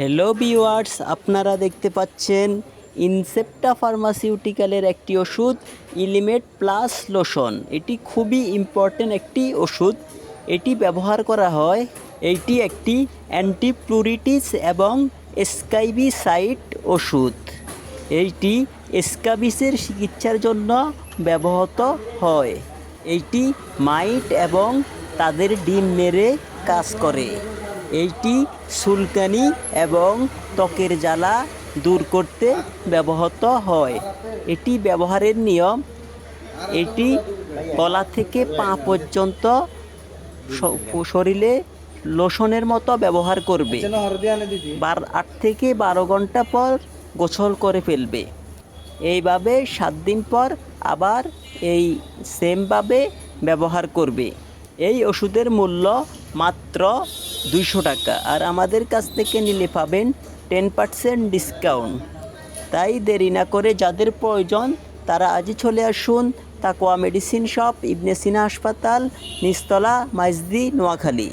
Hello viewers, আপনারা দেখতে পাচ্ছেন ইনসেপ্টা ফার্মাসিউটিক্যালের একটি ওষুধ ইলিমেট প্লাস লোশন। এটি খুবই ইম্পর্ট্যান্ট একটি ওষুধ। এটি ব্যবহার করা হয়, এইটি একটি অ্যান্টিপ্লুরিটিস এবং স্কাইবিসাইড ওষুধ। এইটি স্কাবিসের চিকিৎসার জন্য ব্যবহৃত হয়। এইটি মাইট এবং তাদের ডিম মেরে কাজ করে। এইটি চুলকানি এবং ত্বকের জ্বালা দূর করতে ব্যবহৃত হয়। এটি ব্যবহারের নিয়ম, এটি গলা থেকে পা পর্যন্ত শরীরে লোশনের মতো ব্যবহার করবে। 8 থেকে 12 ঘন্টা পর গোসল করে ফেলবে। এইভাবে 7 দিন পর আবার এই সেমভাবে ব্যবহার করবে। এই ওষুধের মূল্য মাত্র 200 টাকা, আর আমাদের কাছ থেকে নিলে পাবেন 10% ডিসকাউন্ট। তাই দেরি না করে যাদের প্রয়োজন তারা আজই চলে আসুন তাকওয়া মেডিসিন শপ, ইবনে সিনা হাসপাতাল, নিচতলা, মাইজদি, নোয়াখালী।